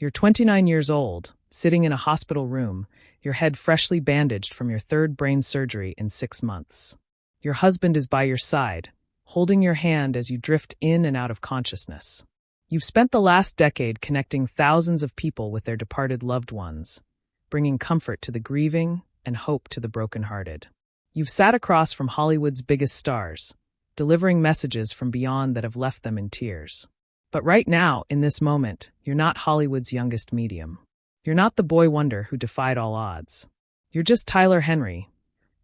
You're 29 years old, sitting in a hospital room, your head freshly bandaged from your third brain surgery in 6 months. Your husband is by your side, holding your hand as you drift in and out of consciousness. You've spent the last decade connecting thousands of people with their departed loved ones, bringing comfort to the grieving and hope to the brokenhearted. You've sat across from Hollywood's biggest stars, delivering messages from beyond that have left them in tears. But right now, in this moment, you're not Hollywood's youngest medium. You're not the boy wonder who defied all odds. You're just Tyler Henry,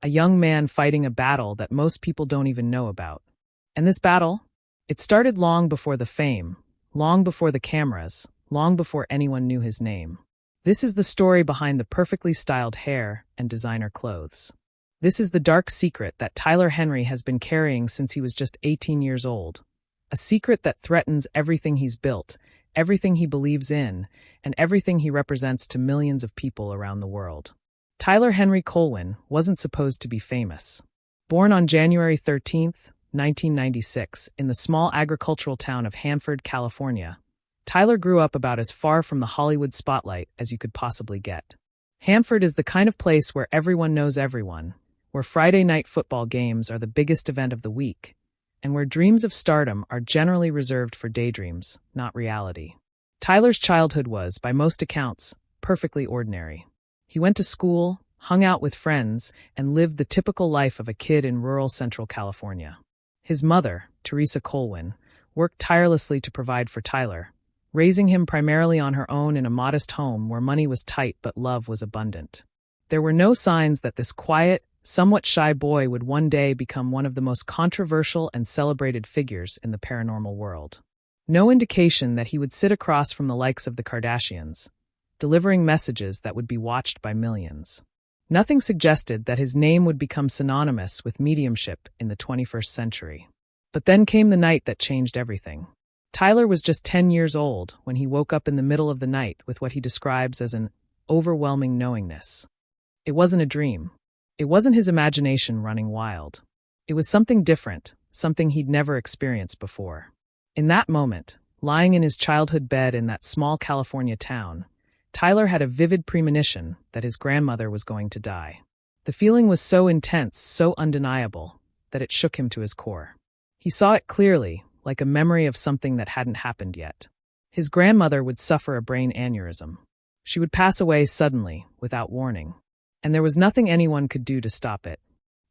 a young man fighting a battle that most people don't even know about. And this battle? It started long before the fame, long before the cameras, long before anyone knew his name. This is the story behind the perfectly styled hair and designer clothes. This is the dark secret that Tyler Henry has been carrying since he was just 18 years old. A secret that threatens everything he's built, everything he believes in, and everything he represents to millions of people around the world. Tyler Henry Colwyn wasn't supposed to be famous. Born on January 13th, 1996, in the small agricultural town of Hanford, California, Tyler grew up about as far from the Hollywood spotlight as you could possibly get. Hanford is the kind of place where everyone knows everyone, where Friday night football games are the biggest event of the week, and where dreams of stardom are generally reserved for daydreams, not reality. Tyler's childhood was, by most accounts, perfectly ordinary. He went to school, hung out with friends, and lived the typical life of a kid in rural Central California. His mother, Teresa Colwyn, worked tirelessly to provide for Tyler, raising him primarily on her own in a modest home where money was tight but love was abundant. There were no signs that this quiet, somewhat shy boy would one day become one of the most controversial and celebrated figures in the paranormal world. No indication that he would sit across from the likes of the Kardashians, delivering messages that would be watched by millions. Nothing suggested that his name would become synonymous with mediumship in the 21st century. But then came the night that changed everything. Tyler was just 10 years old when he woke up in the middle of the night with what he describes as an overwhelming knowingness. It wasn't a dream. It wasn't his imagination running wild. It was something different, something he'd never experienced before. In that moment, lying in his childhood bed in that small California town, Tyler had a vivid premonition that his grandmother was going to die. The feeling was so intense, so undeniable, that it shook him to his core. He saw it clearly, like a memory of something that hadn't happened yet. His grandmother would suffer a brain aneurysm. She would pass away suddenly, without warning. And there was nothing anyone could do to stop it.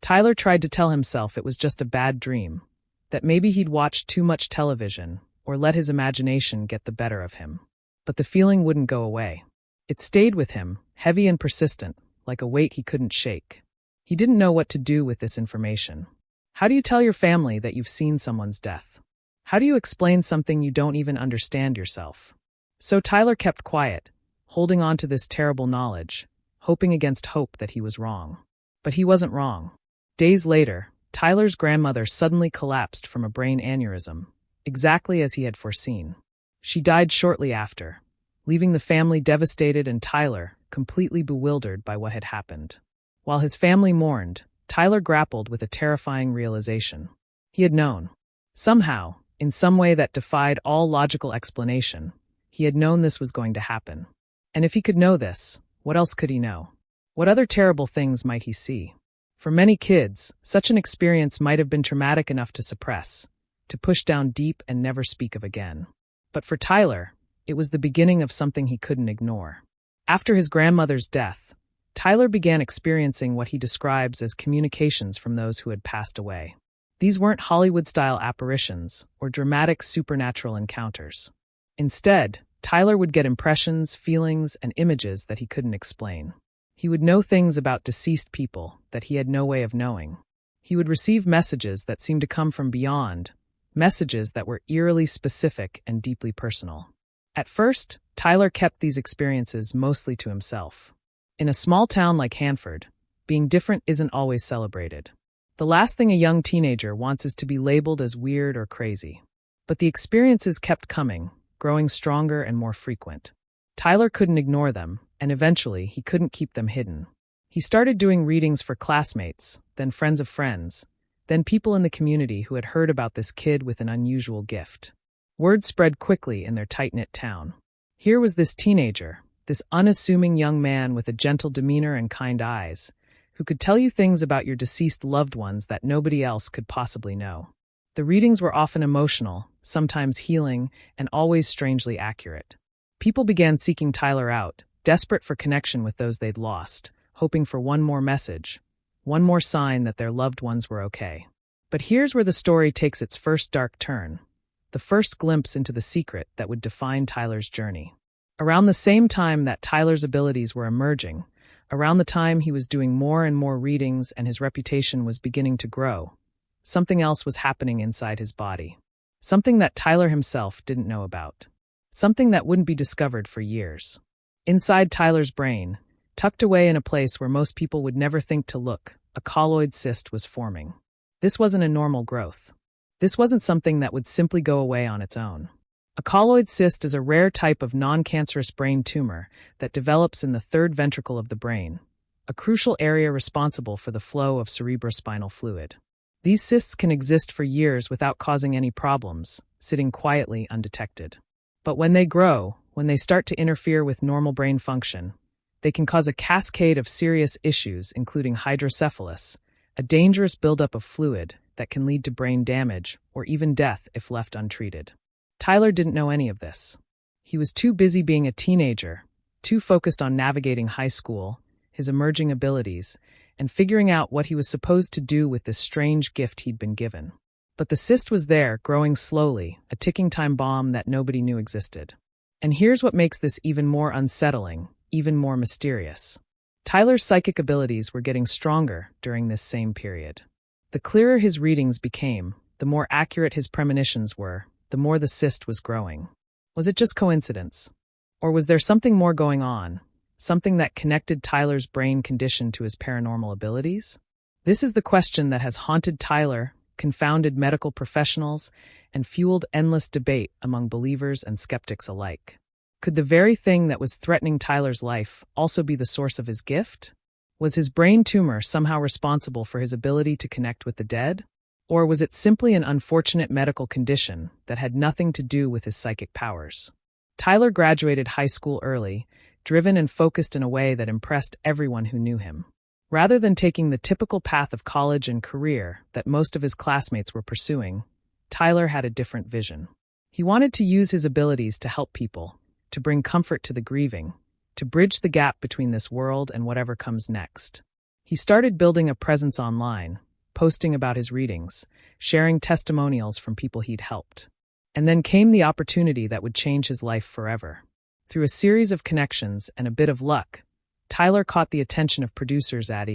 Tyler tried to tell himself it was just a bad dream, that maybe he'd watched too much television or let his imagination get the better of him. But the feeling wouldn't go away. It stayed with him, heavy and persistent, like a weight he couldn't shake. He didn't know what to do with this information. How do you tell your family that you've seen someone's death? How do you explain something you don't even understand yourself? So Tyler kept quiet, holding on to this terrible knowledge, hoping against hope that he was wrong. But he wasn't wrong. Days later, Tyler's grandmother suddenly collapsed from a brain aneurysm, exactly as he had foreseen. She died shortly after, leaving the family devastated and Tyler completely bewildered by what had happened. While his family mourned, Tyler grappled with a terrifying realization. He had known. Somehow, in some way that defied all logical explanation, he had known this was going to happen. And if he could know this, what else could he know? What other terrible things might he see? For many kids, such an experience might have been traumatic enough to suppress, to push down deep and never speak of again. But for Tyler, it was the beginning of something he couldn't ignore. After his grandmother's death, Tyler began experiencing what he describes as communications from those who had passed away. These weren't Hollywood-style apparitions or dramatic supernatural encounters. Instead, Tyler would get impressions, feelings, and images that he couldn't explain. He would know things about deceased people that he had no way of knowing. He would receive messages that seemed to come from beyond, messages that were eerily specific and deeply personal. At first, Tyler kept these experiences mostly to himself. In a small town like Hanford, being different isn't always celebrated. The last thing a young teenager wants is to be labeled as weird or crazy. But the experiences kept coming, growing stronger and more frequent. Tyler couldn't ignore them, and eventually he couldn't keep them hidden. He started doing readings for classmates, then friends of friends, then people in the community who had heard about this kid with an unusual gift. Word spread quickly in their tight-knit town. Here was this teenager, this unassuming young man with a gentle demeanor and kind eyes, who could tell you things about your deceased loved ones that nobody else could possibly know. The readings were often emotional, sometimes healing, and always strangely accurate. People began seeking Tyler out, desperate for connection with those they'd lost, hoping for one more message, one more sign that their loved ones were okay. But here's where the story takes its first dark turn, the first glimpse into the secret that would define Tyler's journey. Around the same time that Tyler's abilities were emerging, around the time he was doing more and more readings and his reputation was beginning to grow, something else was happening inside his body. Something that Tyler himself didn't know about. Something that wouldn't be discovered for years. Inside Tyler's brain, tucked away in a place where most people would never think to look, a colloid cyst was forming. This wasn't a normal growth. This wasn't something that would simply go away on its own. A colloid cyst is a rare type of non-cancerous brain tumor that develops in the third ventricle of the brain, a crucial area responsible for the flow of cerebrospinal fluid. These cysts can exist for years without causing any problems, sitting quietly undetected. But when they grow, when they start to interfere with normal brain function, they can cause a cascade of serious issues, including hydrocephalus, a dangerous buildup of fluid that can lead to brain damage or even death if left untreated. Tyler didn't know any of this. He was too busy being a teenager, too focused on navigating high school, his emerging abilities, and figuring out what he was supposed to do with this strange gift he'd been given. But the cyst was there, growing slowly, a ticking time bomb that nobody knew existed. And here's what makes this even more unsettling, even more mysterious. Tyler's psychic abilities were getting stronger during this same period. The clearer his readings became, the more accurate his premonitions were, the more the cyst was growing. Was it just coincidence? Or was there something more going on? Something that connected Tyler's brain condition to his paranormal abilities? This is the question that has haunted Tyler, confounded medical professionals, and fueled endless debate among believers and skeptics alike. Could the very thing that was threatening Tyler's life also be the source of his gift? Was his brain tumor somehow responsible for his ability to connect with the dead? Or was it simply an unfortunate medical condition that had nothing to do with his psychic powers? Tyler graduated high school early, driven and focused in a way that impressed everyone who knew him. Rather than taking the typical path of college and career that most of his classmates were pursuing, Tyler had a different vision. He wanted to use his abilities to help people, to bring comfort to the grieving, to bridge the gap between this world and whatever comes next. He started building a presence online, posting about his readings, sharing testimonials from people he'd helped. And then came the opportunity that would change his life forever. Through a series of connections and a bit of luck, Tyler caught the attention of producers at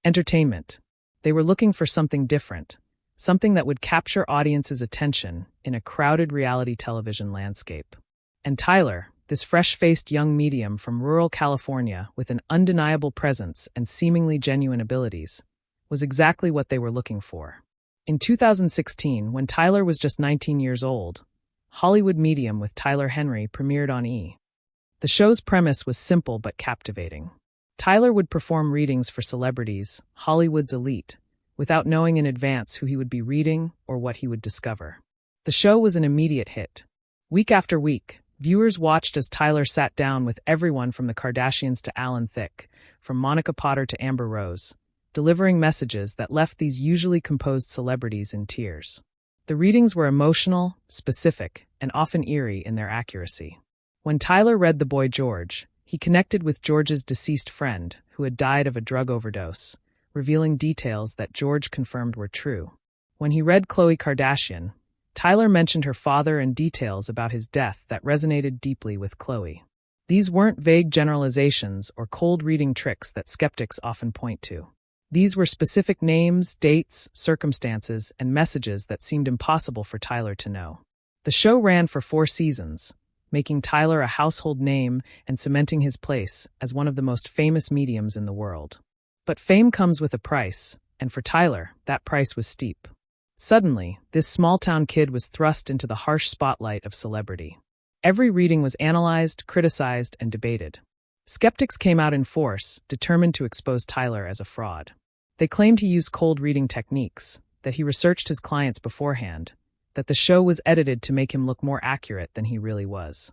Entertainment. They were looking for something different, something that would capture audiences' attention in a crowded reality television landscape. And Tyler, this fresh-faced young medium from rural California with an undeniable presence and seemingly genuine abilities, was exactly what they were looking for. In 2016, when Tyler was just 19 years old, Hollywood Medium with Tyler Henry premiered on The show's premise was simple but captivating. Tyler would perform readings for celebrities, Hollywood's elite, without knowing in advance who he would be reading or what he would discover. The show was an immediate hit. Week after week, viewers watched as Tyler sat down with everyone from the Kardashians to Alan Thicke, from Monica Potter to Amber Rose, delivering messages that left these usually composed celebrities in tears. The readings were emotional, specific, and often eerie in their accuracy. When Tyler read The Boy George, he connected with George's deceased friend, who had died of a drug overdose, revealing details that George confirmed were true. When he read Khloe Kardashian, Tyler mentioned her father and details about his death that resonated deeply with Khloe. These weren't vague generalizations or cold reading tricks that skeptics often point to. These were specific names, dates, circumstances, and messages that seemed impossible for Tyler to know. The show ran for 4 seasons, making Tyler a household name and cementing his place as one of the most famous mediums in the world. But fame comes with a price, and for Tyler, that price was steep. Suddenly, this small-town kid was thrust into the harsh spotlight of celebrity. Every reading was analyzed, criticized, and debated. Skeptics came out in force, determined to expose Tyler as a fraud. They claimed he used cold reading techniques, that he researched his clients beforehand, that the show was edited to make him look more accurate than he really was.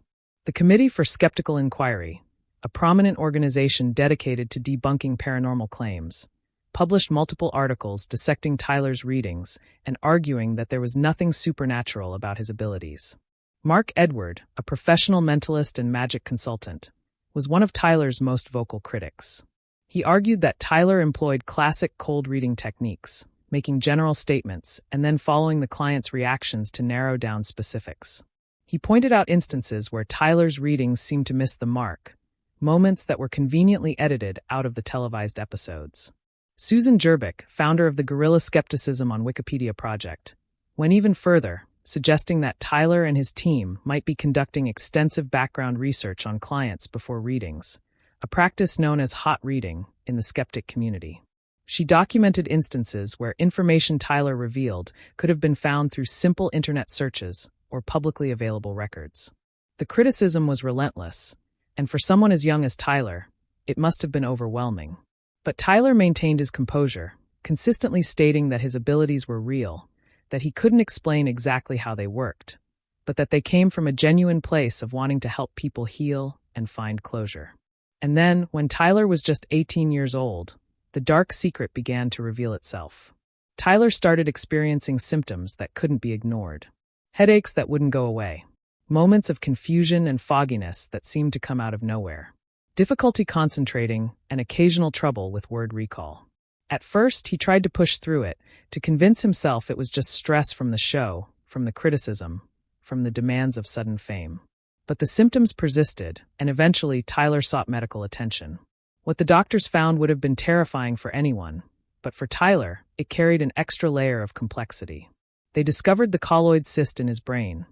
The Committee for Skeptical Inquiry, a prominent organization dedicated to debunking paranormal claims, published multiple articles dissecting Tyler's readings and arguing that there was nothing supernatural about his abilities. Mark Edward, a professional mentalist and magic consultant, was one of Tyler's most vocal critics. He argued that Tyler employed classic cold reading techniques, making general statements and then following the client's reactions to narrow down specifics. He pointed out instances where Tyler's readings seemed to miss the mark, moments that were conveniently edited out of the televised episodes. Susan Jerbick, founder of the Guerrilla Skepticism on Wikipedia project, went even further, suggesting that Tyler and his team might be conducting extensive background research on clients before readings, a practice known as hot reading in the skeptic community. She documented instances where information Tyler revealed could have been found through simple internet searches or publicly available records. The criticism was relentless, and for someone as young as Tyler, it must have been overwhelming. But Tyler maintained his composure, consistently stating that his abilities were real, that he couldn't explain exactly how they worked, but that they came from a genuine place of wanting to help people heal and find closure. And then, when Tyler was just 18 years old, the dark secret began to reveal itself. Tyler started experiencing symptoms that couldn't be ignored. Headaches that wouldn't go away. Moments of confusion and fogginess that seemed to come out of nowhere. Difficulty concentrating and occasional trouble with word recall. At first, he tried to push through it, to convince himself it was just stress from the show, from the criticism, from the demands of sudden fame. But the symptoms persisted, and eventually Tyler sought medical attention. What the doctors found would have been terrifying for anyone, but for Tyler, it carried an extra layer of complexity. They discovered the colloid cyst in his brain,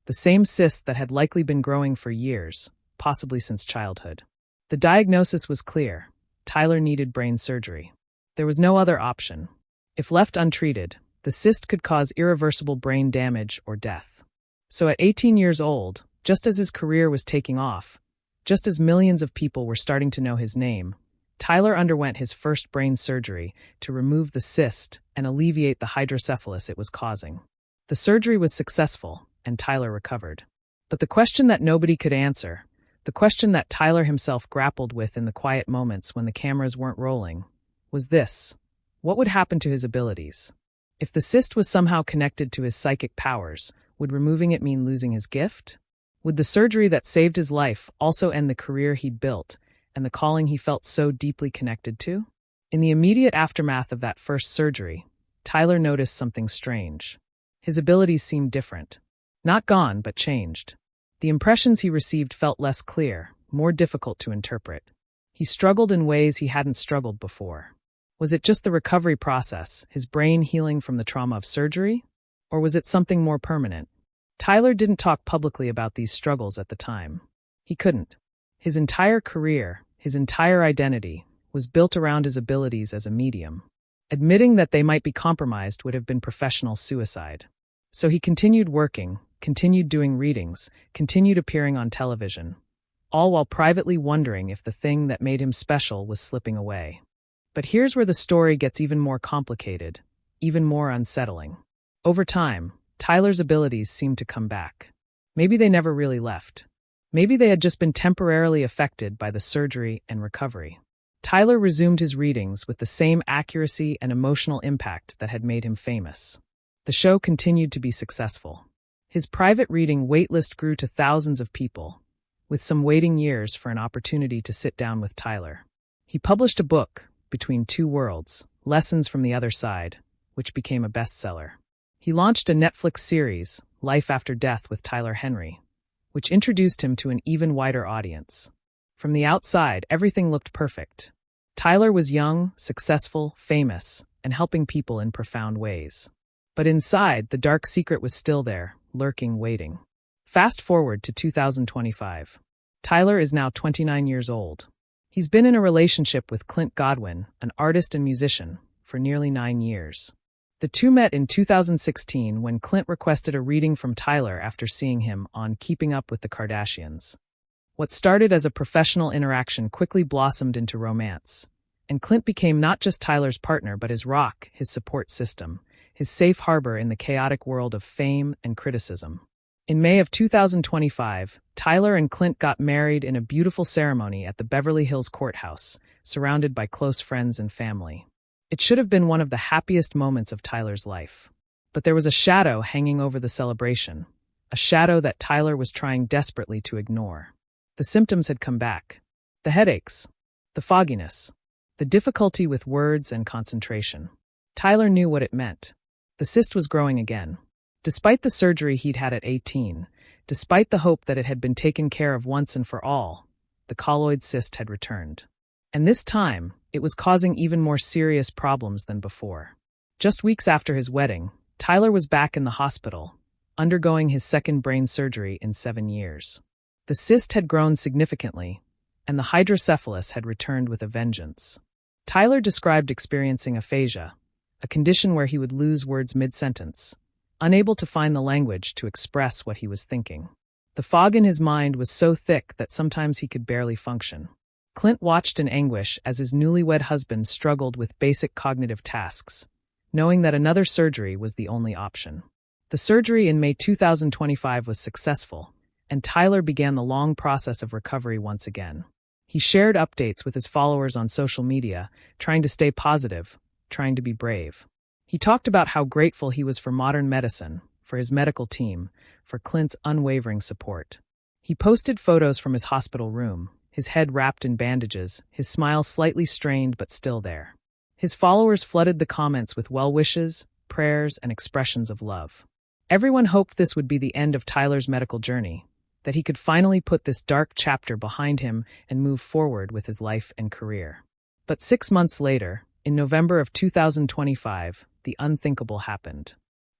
the same cyst that had likely been growing for years, possibly since childhood. The diagnosis was clear. Tyler needed brain surgery. There was no other option. If left untreated, the cyst could cause irreversible brain damage or death. So at 18 years old, just as his career was taking off, just as millions of people were starting to know his name, Tyler underwent his first brain surgery to remove the cyst and alleviate the hydrocephalus it was causing. The surgery was successful, and Tyler recovered. But the question that nobody could answer, the question that Tyler himself grappled with in the quiet moments when the cameras weren't rolling, was this: what would happen to his abilities? If the cyst was somehow connected to his psychic powers, would removing it mean losing his gift? Would the surgery that saved his life also end the career he'd built and the calling he felt so deeply connected to? In the immediate aftermath of that first surgery, Tyler noticed something strange. His abilities seemed different. Not gone, but changed. The impressions he received felt less clear, more difficult to interpret. He struggled in ways he hadn't struggled before. Was it just the recovery process, his brain healing from the trauma of surgery? Or was it something more permanent? Tyler didn't talk publicly about these struggles at the time. He couldn't. His entire career, his entire identity, was built around his abilities as a medium. Admitting that they might be compromised would have been professional suicide. So he continued working, continued doing readings, continued appearing on television, all while privately wondering if the thing that made him special was slipping away. But here's where the story gets even more complicated, even more unsettling. Over time, Tyler's abilities seemed to come back. Maybe they never really left. Maybe they had just been temporarily affected by the surgery and recovery. Tyler resumed his readings with the same accuracy and emotional impact that had made him famous. The show continued to be successful. His private reading waitlist grew to thousands of people, with some waiting years for an opportunity to sit down with Tyler. He published a book, Between Two Worlds, Lessons from the Other Side, which became a bestseller. He launched a Netflix series, Life After Death with Tyler Henry, which introduced him to an even wider audience. From the outside, everything looked perfect. Tyler was young, successful, famous, and helping people in profound ways. But inside, the dark secret was still there, lurking, waiting. Fast forward to 2025. Tyler is now 29 years old. He's been in a relationship with Clint Godwin, an artist and musician, for nearly 9 years. The two met in 2016 when Clint requested a reading from Tyler after seeing him on Keeping Up with the Kardashians. What started as a professional interaction quickly blossomed into romance, and Clint became not just Tyler's partner but his rock, his support system, his safe harbor in the chaotic world of fame and criticism. In May of 2025, Tyler and Clint got married in a beautiful ceremony at the Beverly Hills courthouse, surrounded by close friends and family. It should have been one of the happiest moments of Tyler's life. But there was a shadow hanging over the celebration, a shadow that Tyler was trying desperately to ignore. The symptoms had come back. The headaches, the fogginess, the difficulty with words and concentration. Tyler knew what it meant. The cyst was growing again. Despite the surgery he'd had at 18, despite the hope that it had been taken care of once and for all, the colloid cyst had returned. And this time, it was causing even more serious problems than before. Just weeks after his wedding, Tyler was back in the hospital, undergoing his second brain surgery in 7 years. The cyst had grown significantly, and the hydrocephalus had returned with a vengeance. Tyler described experiencing aphasia, a condition where he would lose words mid-sentence, unable to find the language to express what he was thinking. The fog in his mind was so thick that sometimes he could barely function. Clint watched in anguish as his newlywed husband struggled with basic cognitive tasks, knowing that another surgery was the only option. The surgery in May 2025 was successful, and Tyler began the long process of recovery once again. He shared updates with his followers on social media, trying to stay positive, trying to be brave. He talked about how grateful he was for modern medicine, for his medical team, for Clint's unwavering support. He posted photos from his hospital room, his head wrapped in bandages, his smile slightly strained but still there. His followers flooded the comments with well wishes, prayers, and expressions of love. Everyone hoped this would be the end of Tyler's medical journey, that he could finally put this dark chapter behind him and move forward with his life and career. But 6 months later, in November of 2025, the unthinkable happened.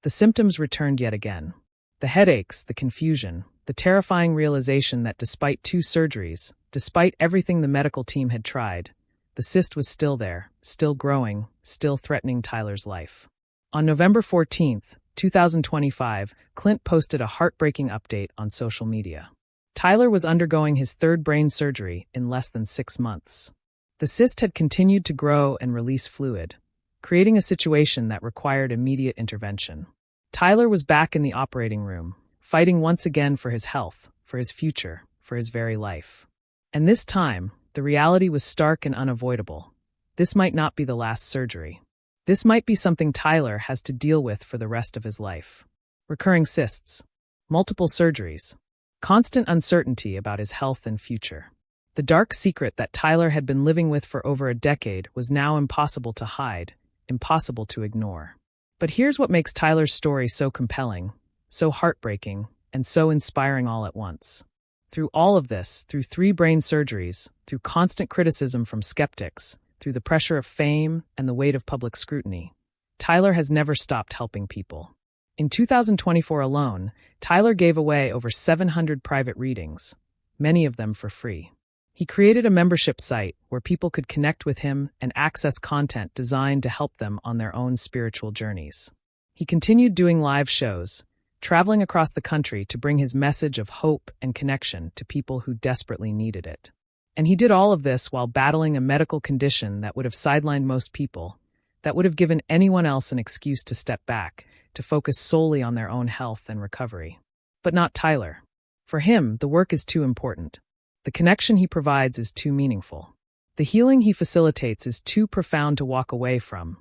The symptoms returned yet again. The headaches, the confusion, the terrifying realization that despite 2 surgeries, despite everything the medical team had tried, the cyst was still there, still growing, still threatening Tyler's life. On November 14, 2025, Clint posted a heartbreaking update on social media. Tyler was undergoing his 3rd brain surgery in less than 6 months. The cyst had continued to grow and release fluid, creating a situation that required immediate intervention. Tyler was back in the operating room, fighting once again for his health, for his future, for his very life. And this time, the reality was stark and unavoidable. This might not be the last surgery. This might be something Tyler has to deal with for the rest of his life. Recurring cysts, multiple surgeries, constant uncertainty about his health and future. The dark secret that Tyler had been living with for over a decade was now impossible to hide, impossible to ignore. But here's what makes Tyler's story so compelling, so heartbreaking, and so inspiring all at once. Through all of this, through 3 brain surgeries, through constant criticism from skeptics, through the pressure of fame and the weight of public scrutiny, Tyler has never stopped helping people. In 2024 alone, Tyler gave away over 700 private readings, many of them for free. He created a membership site where people could connect with him and access content designed to help them on their own spiritual journeys. He continued doing live shows, traveling across the country to bring his message of hope and connection to people who desperately needed it. And he did all of this while battling a medical condition that would have sidelined most people, that would have given anyone else an excuse to step back, to focus solely on their own health and recovery. But not Tyler. For him, the work is too important. The connection he provides is too meaningful. The healing he facilitates is too profound to walk away from,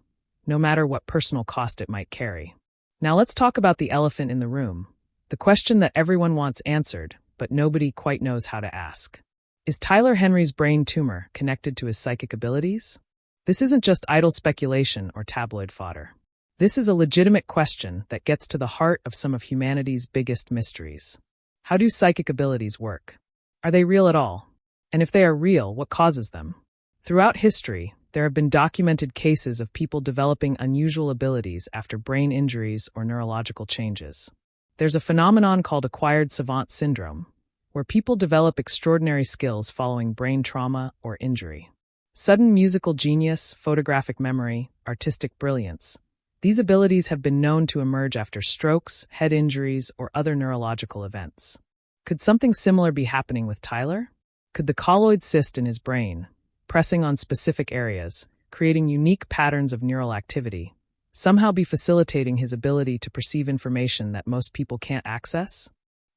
no matter what personal cost it might carry. Now let's talk about the elephant in the room, the question that everyone wants answered, but nobody quite knows how to ask. Is Tyler Henry's brain tumor connected to his psychic abilities? This isn't just idle speculation or tabloid fodder. This is a legitimate question that gets to the heart of some of humanity's biggest mysteries. How do psychic abilities work? Are they real at all? And if they are real, what causes them? Throughout history, there have been documented cases of people developing unusual abilities after brain injuries or neurological changes. There's a phenomenon called acquired savant syndrome, where people develop extraordinary skills following brain trauma or injury. Sudden musical genius, photographic memory, artistic brilliance. These abilities have been known to emerge after strokes, head injuries, or other neurological events. Could something similar be happening with Tyler? Could the colloid cyst in his brain, pressing on specific areas, creating unique patterns of neural activity, somehow be facilitating his ability to perceive information that most people can't access?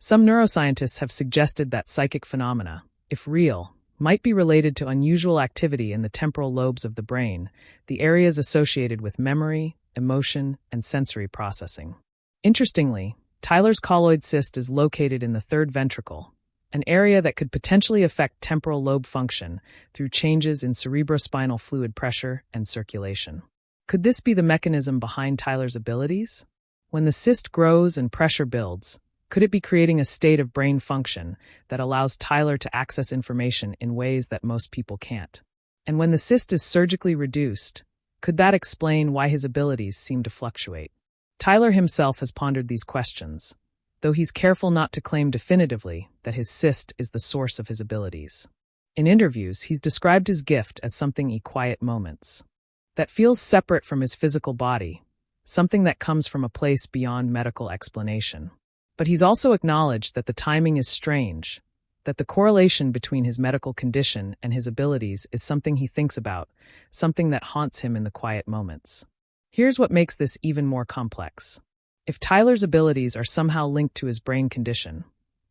Some neuroscientists have suggested that psychic phenomena, if real, might be related to unusual activity in the temporal lobes of the brain, the areas associated with memory, emotion, and sensory processing. Interestingly, Tyler's colloid cyst is located in the third ventricle, an area that could potentially affect temporal lobe function through changes in cerebrospinal fluid pressure and circulation. Could this be the mechanism behind Tyler's abilities? When the cyst grows and pressure builds, could it be creating a state of brain function that allows Tyler to access information in ways that most people can't? And when the cyst is surgically reduced, could that explain why his abilities seem to fluctuate? Tyler himself has pondered these questions, though he's careful not to claim definitively that his cyst is the source of his abilities. In interviews, he's described his gift as something he quiet moments, that feels separate from his physical body, something that comes from a place beyond medical explanation. But he's also acknowledged that the timing is strange, that the correlation between his medical condition and his abilities is something he thinks about, something that haunts him in the quiet moments. Here's what makes this even more complex. If Tyler's abilities are somehow linked to his brain condition,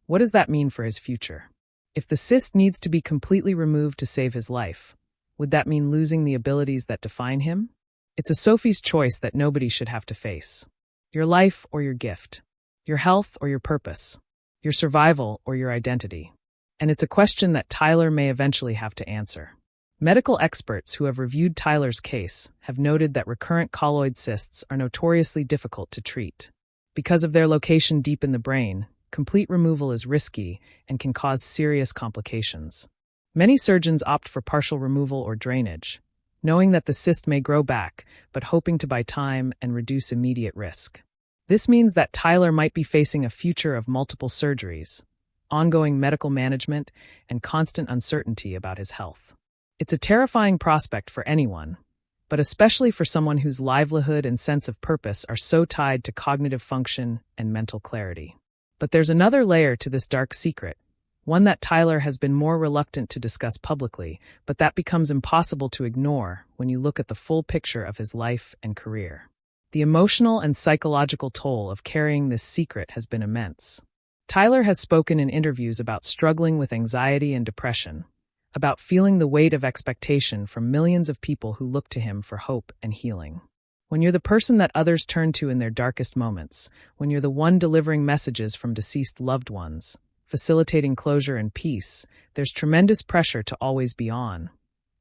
what does that mean for his future? If the cyst needs to be completely removed to save his life, would that mean losing the abilities that define him? It's a Sophie's choice that nobody should have to face. Your life or your gift. Your health or your purpose. Your survival or your identity. And it's a question that Tyler may eventually have to answer. Medical experts who have reviewed Tyler's case have noted that recurrent colloid cysts are notoriously difficult to treat. Because of their location deep in the brain, complete removal is risky and can cause serious complications. Many surgeons opt for partial removal or drainage, knowing that the cyst may grow back, but hoping to buy time and reduce immediate risk. This means that Tyler might be facing a future of multiple surgeries, ongoing medical management, and constant uncertainty about his health. It's a terrifying prospect for anyone, but especially for someone whose livelihood and sense of purpose are so tied to cognitive function and mental clarity. But there's another layer to this dark secret, one that Tyler has been more reluctant to discuss publicly, but that becomes impossible to ignore when you look at the full picture of his life and career. The emotional and psychological toll of carrying this secret has been immense. Tyler has spoken in interviews about struggling with anxiety and depression, about feeling the weight of expectation from millions of people who look to him for hope and healing. When you're the person that others turn to in their darkest moments, when you're the one delivering messages from deceased loved ones, facilitating closure and peace, there's tremendous pressure to always be on,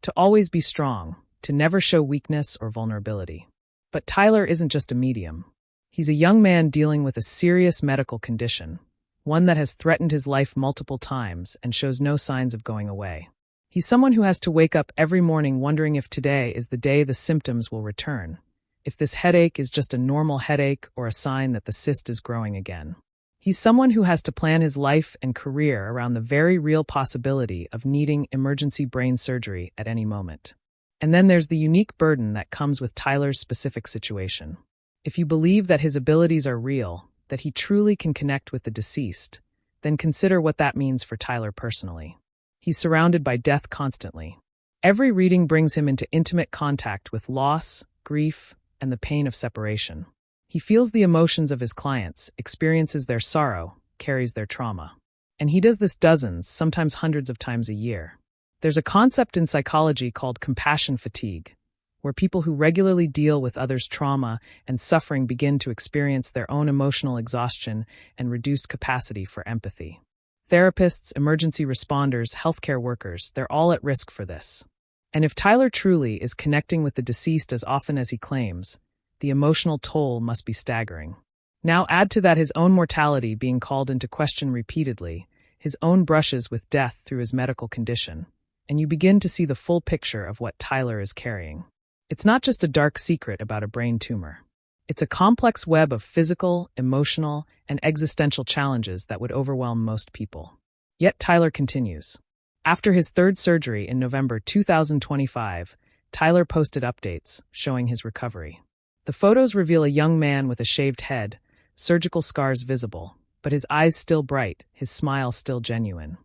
to always be strong, to never show weakness or vulnerability. But Tyler isn't just a medium. He's a young man dealing with a serious medical condition, one that has threatened his life multiple times and shows no signs of going away. He's someone who has to wake up every morning wondering if today is the day the symptoms will return, if this headache is just a normal headache or a sign that the cyst is growing again. He's someone who has to plan his life and career around the very real possibility of needing emergency brain surgery at any moment. And then there's the unique burden that comes with Tyler's specific situation. If you believe that his abilities are real, that he truly can connect with the deceased, then consider what that means for Tyler personally. He's surrounded by death constantly. Every reading brings him into intimate contact with loss, grief, and the pain of separation. He feels the emotions of his clients, experiences their sorrow, carries their trauma. And he does this dozens, sometimes hundreds of times a year. There's a concept in psychology called compassion fatigue, where people who regularly deal with others' trauma and suffering begin to experience their own emotional exhaustion and reduced capacity for empathy. Therapists, emergency responders, healthcare workers, they're all at risk for this. And if Tyler truly is connecting with the deceased as often as he claims, the emotional toll must be staggering. Now add to that his own mortality being called into question repeatedly, his own brushes with death through his medical condition, and you begin to see the full picture of what Tyler is carrying. It's not just a dark secret about a brain tumor. It's a complex web of physical, emotional, and existential challenges that would overwhelm most people. Yet Tyler continues. After his third surgery in November 2025, Tyler posted updates showing his recovery. The photos reveal a young man with a shaved head, surgical scars visible, but his eyes still bright, his smile still genuine.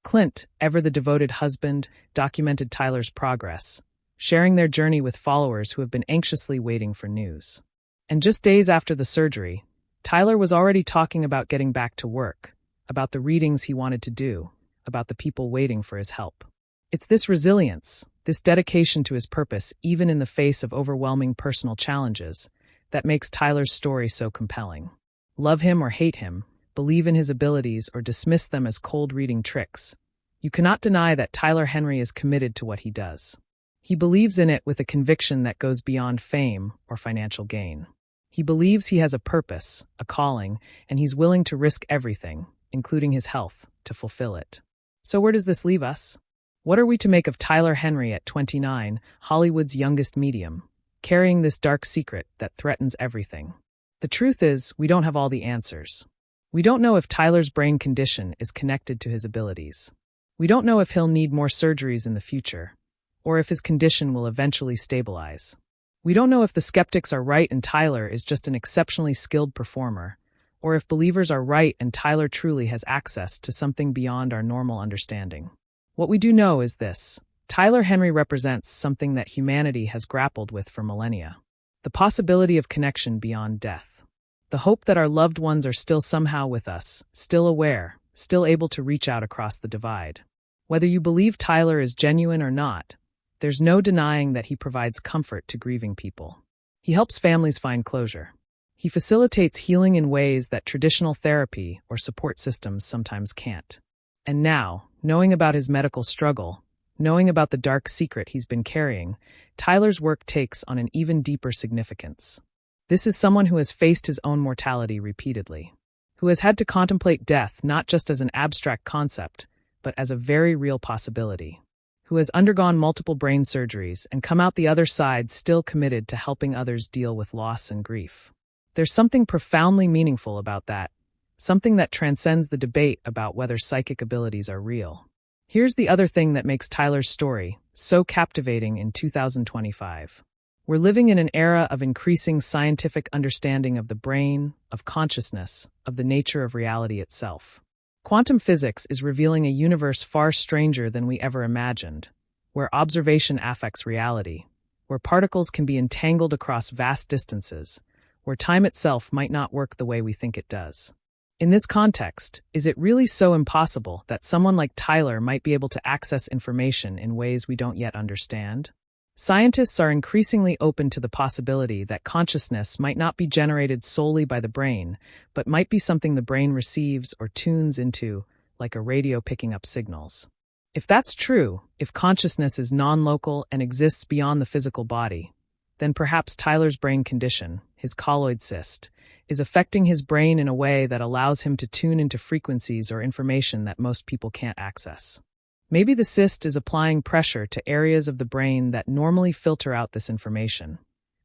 Clint, ever the devoted husband, documented Tyler's progress, sharing their journey with followers who have been anxiously waiting for news. And just days after the surgery, Tyler was already talking about getting back to work, about the readings he wanted to do, about the people waiting for his help. It's this resilience, this dedication to his purpose, even in the face of overwhelming personal challenges, that makes Tyler's story so compelling. Love him or hate him, believe in his abilities or dismiss them as cold reading tricks, you cannot deny that Tyler Henry is committed to what he does. He believes in it with a conviction that goes beyond fame or financial gain. He believes he has a purpose, a calling, and he's willing to risk everything, including his health, to fulfill it. So where does this leave us? What are we to make of Tyler Henry at 29, Hollywood's youngest medium, carrying this dark secret that threatens everything? The truth is, we don't have all the answers. We don't know if Tyler's brain condition is connected to his abilities. We don't know if he'll need more surgeries in the future, or if his condition will eventually stabilize. We don't know if the skeptics are right and Tyler is just an exceptionally skilled performer, or if believers are right and Tyler truly has access to something beyond our normal understanding. What we do know is this: Tyler Henry represents something that humanity has grappled with for millennia. The possibility of connection beyond death. The hope that our loved ones are still somehow with us, still aware, still able to reach out across the divide. Whether you believe Tyler is genuine or not, there's no denying that he provides comfort to grieving people. He helps families find closure. He facilitates healing in ways that traditional therapy or support systems sometimes can't. And now, knowing about his medical struggle, knowing about the dark secret he's been carrying, Tyler's work takes on an even deeper significance. This is someone who has faced his own mortality repeatedly, who has had to contemplate death not just as an abstract concept, but as a very real possibility, who has undergone multiple brain surgeries and come out the other side still committed to helping others deal with loss and grief. There's something profoundly meaningful about that, something that transcends the debate about whether psychic abilities are real. Here's the other thing that makes Tyler's story so captivating in 2025. We're living in an era of increasing scientific understanding of the brain, of consciousness, of the nature of reality itself. Quantum physics is revealing a universe far stranger than we ever imagined, where observation affects reality, where particles can be entangled across vast distances, where time itself might not work the way we think it does. In this context, is it really so impossible that someone like Tyler might be able to access information in ways we don't yet understand? Scientists are increasingly open to the possibility that consciousness might not be generated solely by the brain, but might be something the brain receives or tunes into, like a radio picking up signals. If that's true, if consciousness is non-local and exists beyond the physical body, then perhaps Tyler's brain condition, his colloid cyst, is affecting his brain in a way that allows him to tune into frequencies or information that most people can't access. Maybe the cyst is applying pressure to areas of the brain that normally filter out this information,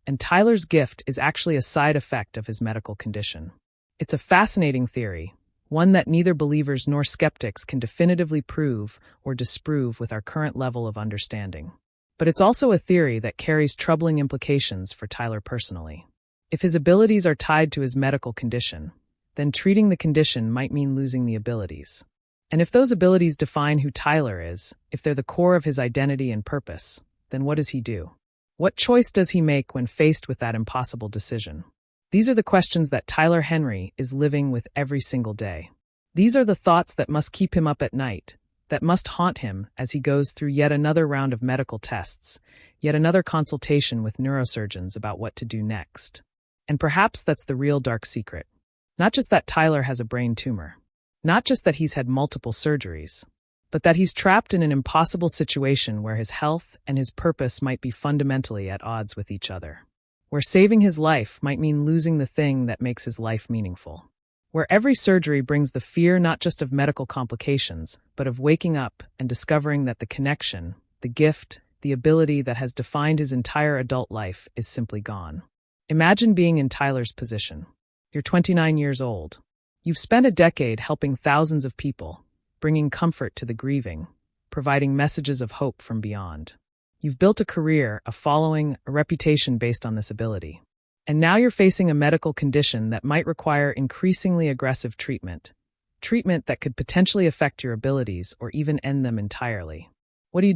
and Tyler's gift is actually a side effect of his medical condition. It's a fascinating theory, one that neither believers nor skeptics can definitively prove or disprove with our current level of understanding. But it's also a theory that carries troubling implications for Tyler personally. If his abilities are tied to his medical condition, then treating the condition might mean losing the abilities. And if those abilities define who Tyler is, if they're the core of his identity and purpose, then what does he do? What choice does he make when faced with that impossible decision? These are the questions that Tyler Henry is living with every single day. These are the thoughts that must keep him up at night, that must haunt him as he goes through yet another round of medical tests, yet another consultation with neurosurgeons about what to do next. And perhaps that's the real dark secret. Not just that Tyler has a brain tumor. Not just that he's had multiple surgeries. But that he's trapped in an impossible situation where his health and his purpose might be fundamentally at odds with each other. Where saving his life might mean losing the thing that makes his life meaningful. Where every surgery brings the fear not just of medical complications, but of waking up and discovering that the connection, the gift, the ability that has defined his entire adult life is simply gone. Imagine being in Tyler's position. You're 29 years old. You've spent a decade helping thousands of people, bringing comfort to the grieving, providing messages of hope from beyond. You've built a career, a following, a reputation based on this ability. And now you're facing a medical condition that might require increasingly aggressive treatment that could potentially affect your abilities or even end them entirely. What do?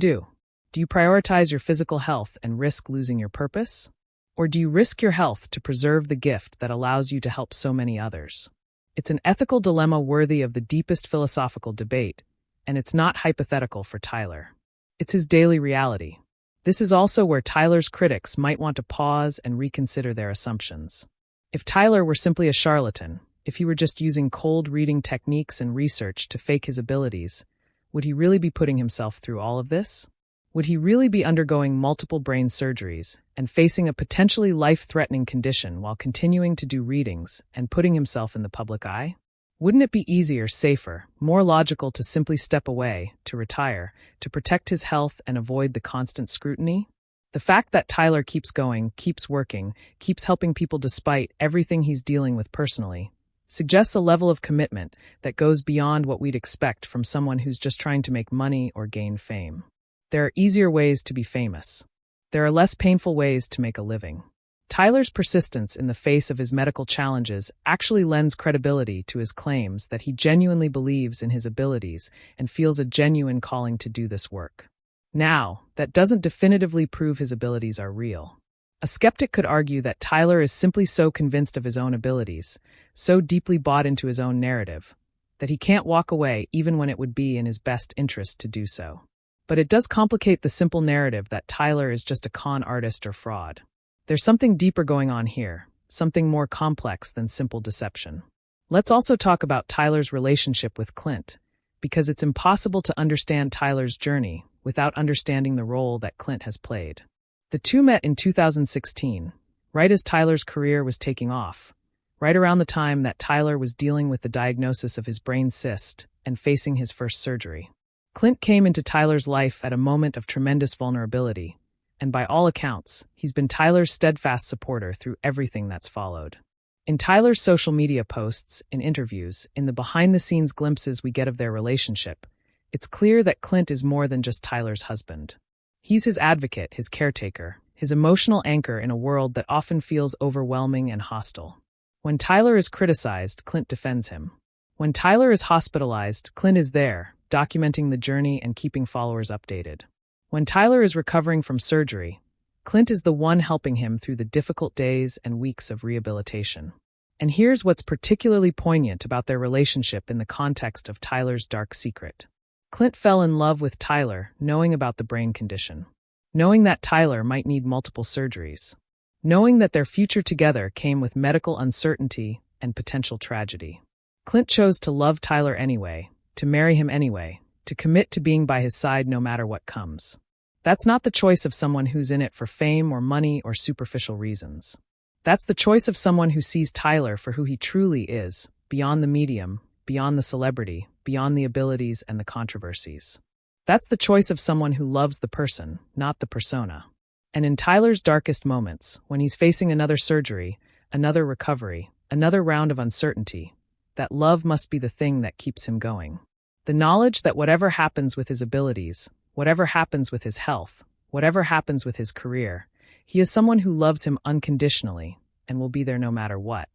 Do you prioritize your physical health and risk losing your purpose? Or do you risk your health to preserve the gift that allows you to help so many others? It's an ethical dilemma worthy of the deepest philosophical debate, and it's not hypothetical for Tyler. It's his daily reality. This is also where Tyler's critics might want to pause and reconsider their assumptions. If Tyler were simply a charlatan, if he were just using cold reading techniques and research to fake his abilities, would he really be putting himself through all of this? Would he really be undergoing multiple brain surgeries and facing a potentially life-threatening condition while continuing to do readings and putting himself in the public eye? Wouldn't it be easier, safer, more logical to simply step away, to retire, to protect his health and avoid the constant scrutiny? The fact that Tyler keeps going, keeps working, keeps helping people despite everything he's dealing with personally, suggests a level of commitment that goes beyond what we'd expect from someone who's just trying to make money or gain fame. There are easier ways to be famous. There are less painful ways to make a living. Tyler's persistence in the face of his medical challenges actually lends credibility to his claims that he genuinely believes in his abilities and feels a genuine calling to do this work. Now, that doesn't definitively prove his abilities are real. A skeptic could argue that Tyler is simply so convinced of his own abilities, so deeply bought into his own narrative, that he can't walk away even when it would be in his best interest to do so. But it does complicate the simple narrative that Tyler is just a con artist or fraud. There's something deeper going on here, something more complex than simple deception. Let's also talk about Tyler's relationship with Clint, because it's impossible to understand Tyler's journey without understanding the role that Clint has played. The two met in 2016, right as Tyler's career was taking off, right around the time that Tyler was dealing with the diagnosis of his brain cyst and facing his first surgery. Clint came into Tyler's life at a moment of tremendous vulnerability, and by all accounts, he's been Tyler's steadfast supporter through everything that's followed. In Tyler's social media posts, in interviews, in the behind-the-scenes glimpses we get of their relationship, it's clear that Clint is more than just Tyler's husband. He's his advocate, his caretaker, his emotional anchor in a world that often feels overwhelming and hostile. When Tyler is criticized, Clint defends him. When Tyler is hospitalized, Clint is there, documenting the journey and keeping followers updated. When Tyler is recovering from surgery, Clint is the one helping him through the difficult days and weeks of rehabilitation. And here's what's particularly poignant about their relationship in the context of Tyler's dark secret. Clint fell in love with Tyler, knowing about the brain condition, knowing that Tyler might need multiple surgeries, knowing that their future together came with medical uncertainty and potential tragedy. Clint chose to love Tyler anyway, to marry him anyway, to commit to being by his side no matter what comes. That's not the choice of someone who's in it for fame or money or superficial reasons. That's the choice of someone who sees Tyler for who he truly is, beyond the medium, beyond the celebrity, beyond the abilities and the controversies. That's the choice of someone who loves the person, not the persona. And in Tyler's darkest moments, when he's facing another surgery, another recovery, another round of uncertainty, that love must be the thing that keeps him going. The knowledge that whatever happens with his abilities, whatever happens with his health, whatever happens with his career, he is someone who loves him unconditionally and will be there no matter what.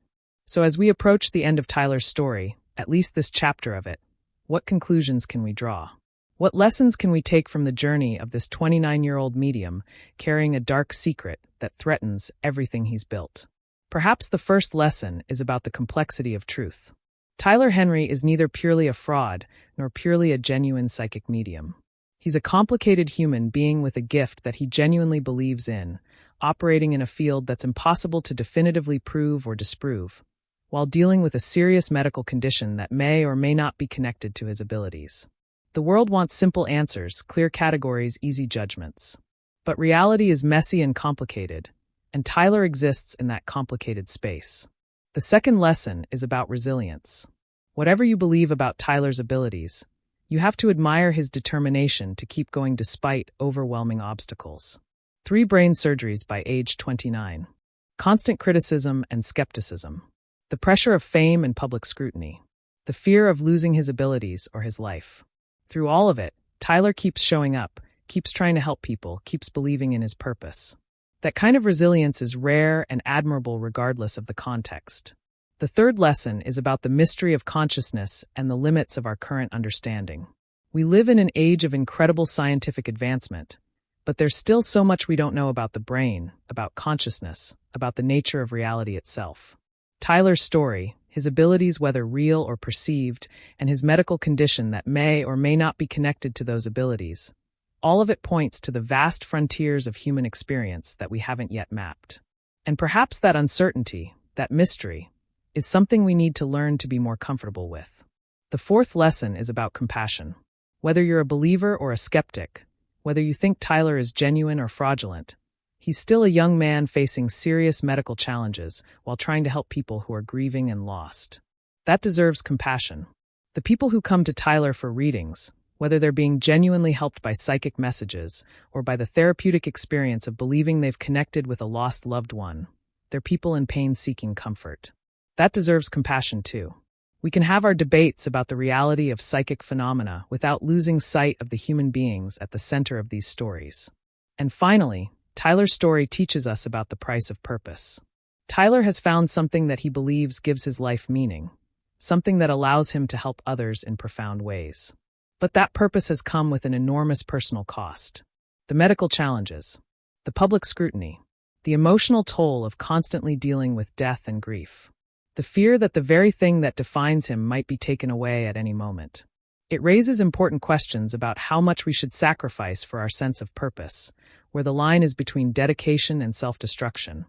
So as we approach the end of Tyler's story, at least this chapter of it, what conclusions can we draw? What lessons can we take from the journey of this 29-year-old medium carrying a dark secret that threatens everything he's built? Perhaps the first lesson is about the complexity of truth. Tyler Henry is neither purely a fraud nor purely a genuine psychic medium. He's a complicated human being with a gift that he genuinely believes in, operating in a field that's impossible to definitively prove or disprove, while dealing with a serious medical condition that may or may not be connected to his abilities. The world wants simple answers, clear categories, easy judgments. But reality is messy and complicated, and Tyler exists in that complicated space. The second lesson is about resilience. Whatever you believe about Tyler's abilities, you have to admire his determination to keep going despite overwhelming obstacles. 3 brain surgeries by age 29. Constant criticism and skepticism. The pressure of fame and public scrutiny. The fear of losing his abilities or his life. Through all of it, Tyler keeps showing up, keeps trying to help people, keeps believing in his purpose. That kind of resilience is rare and admirable regardless of the context. The third lesson is about the mystery of consciousness and the limits of our current understanding. We live in an age of incredible scientific advancement, but there's still so much we don't know about the brain, about consciousness, about the nature of reality itself. Tyler's story, his abilities whether real or perceived, and his medical condition that may or may not be connected to those abilities. All of it points to the vast frontiers of human experience that we haven't yet mapped. And perhaps that uncertainty, that mystery, is something we need to learn to be more comfortable with. The fourth lesson is about compassion. Whether you're a believer or a skeptic, whether you think Tyler is genuine or fraudulent, he's still a young man facing serious medical challenges while trying to help people who are grieving and lost. That deserves compassion. The people who come to Tyler for readings, whether they're being genuinely helped by psychic messages or by the therapeutic experience of believing they've connected with a lost loved one, they're people in pain seeking comfort. That deserves compassion too. We can have our debates about the reality of psychic phenomena without losing sight of the human beings at the center of these stories. And finally, Tyler's story teaches us about the price of purpose. Tyler has found something that he believes gives his life meaning, something that allows him to help others in profound ways. But that purpose has come with an enormous personal cost. The medical challenges, the public scrutiny, the emotional toll of constantly dealing with death and grief, the fear that the very thing that defines him might be taken away at any moment. It raises important questions about how much we should sacrifice for our sense of purpose, where the line is between dedication and self-destruction,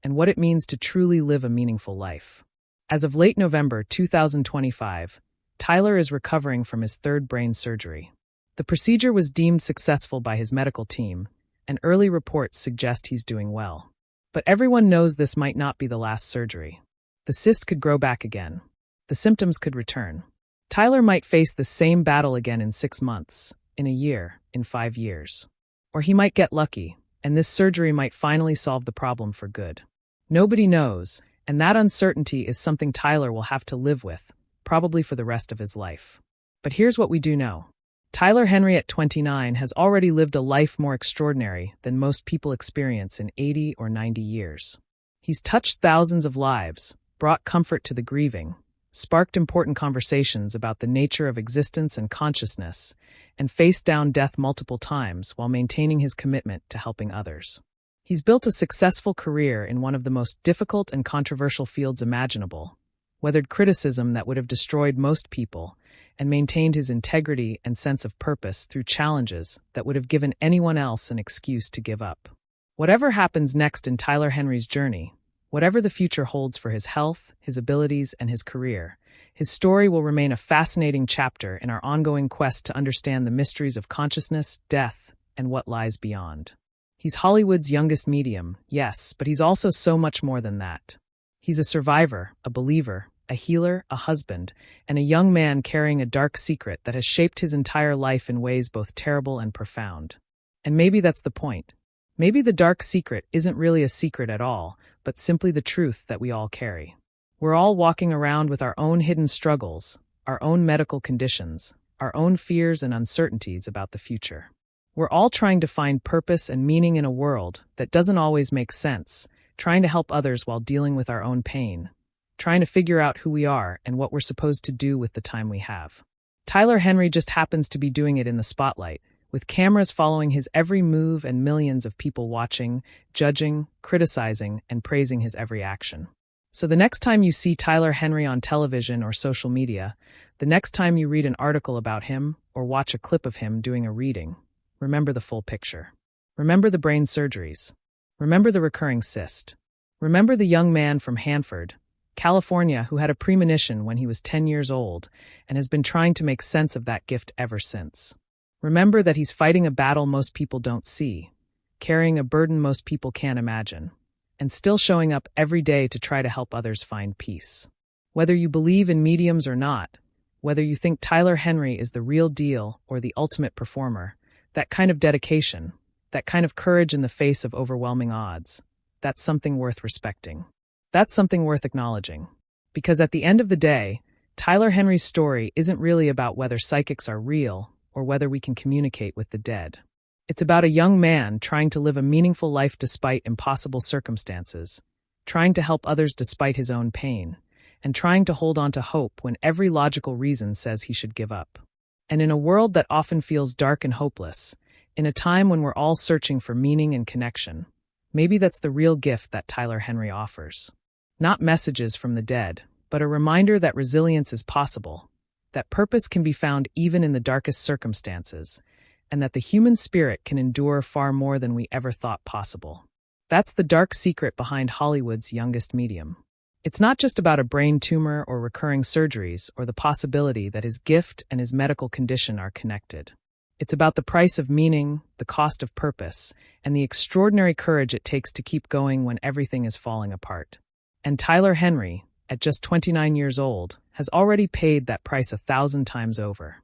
and what it means to truly live a meaningful life. As of late November 2025, Tyler is recovering from his third brain surgery. The procedure was deemed successful by his medical team, and early reports suggest he's doing well. But everyone knows this might not be the last surgery. The cyst could grow back again. The symptoms could return. Tyler might face the same battle again in 6 months, in a year, in 5 years. Or he might get lucky, and this surgery might finally solve the problem for good. Nobody knows, and that uncertainty is something Tyler will have to live with, probably for the rest of his life. But here's what we do know. Tyler Henry at 29 has already lived a life more extraordinary than most people experience in 80 or 90 years. He's touched thousands of lives, brought comfort to the grieving, sparked important conversations about the nature of existence and consciousness, and faced down death multiple times while maintaining his commitment to helping others. He's built a successful career in one of the most difficult and controversial fields imaginable, weathered criticism that would have destroyed most people, and maintained his integrity and sense of purpose through challenges that would have given anyone else an excuse to give up. Whatever happens next in Tyler Henry's journey, whatever the future holds for his health, his abilities, and his career, his story will remain a fascinating chapter in our ongoing quest to understand the mysteries of consciousness, death, and what lies beyond. He's Hollywood's youngest medium, yes, but he's also so much more than that. He's a survivor, a believer, a healer, a husband, and a young man carrying a dark secret that has shaped his entire life in ways both terrible and profound. And maybe that's the point. Maybe the dark secret isn't really a secret at all, but simply the truth that we all carry. We're all walking around with our own hidden struggles, our own medical conditions, our own fears and uncertainties about the future. We're all trying to find purpose and meaning in a world that doesn't always make sense, trying to help others while dealing with our own pain, trying to figure out who we are and what we're supposed to do with the time we have. Tyler Henry just happens to be doing it in the spotlight, with cameras following his every move and millions of people watching, judging, criticizing, and praising his every action. So the next time you see Tyler Henry on television or social media, the next time you read an article about him or watch a clip of him doing a reading, remember the full picture. Remember the brain surgeries. Remember the recurring cyst. Remember the young man from Hanford, California, who had a premonition when he was 10 years old and has been trying to make sense of that gift ever since. Remember that he's fighting a battle most people don't see, carrying a burden most people can't imagine, and still showing up every day to try to help others find peace. Whether you believe in mediums or not, whether you think Tyler Henry is the real deal or the ultimate performer, that kind of dedication, that kind of courage in the face of overwhelming odds, that's something worth respecting. That's something worth acknowledging. Because at the end of the day, Tyler Henry's story isn't really about whether psychics are real or whether we can communicate with the dead. It's about a young man trying to live a meaningful life despite impossible circumstances, trying to help others despite his own pain, and trying to hold on to hope when every logical reason says he should give up. And in a world that often feels dark and hopeless, in a time when we're all searching for meaning and connection, maybe that's the real gift that Tyler Henry offers. Not messages from the dead, but a reminder that resilience is possible, that purpose can be found even in the darkest circumstances, and that the human spirit can endure far more than we ever thought possible. That's the dark secret behind Hollywood's youngest medium. It's not just about a brain tumor or recurring surgeries or the possibility that his gift and his medical condition are connected. It's about the price of meaning, the cost of purpose, and the extraordinary courage it takes to keep going when everything is falling apart. And Tyler Henry, at just 29 years old, has already paid that price 1,000 times over.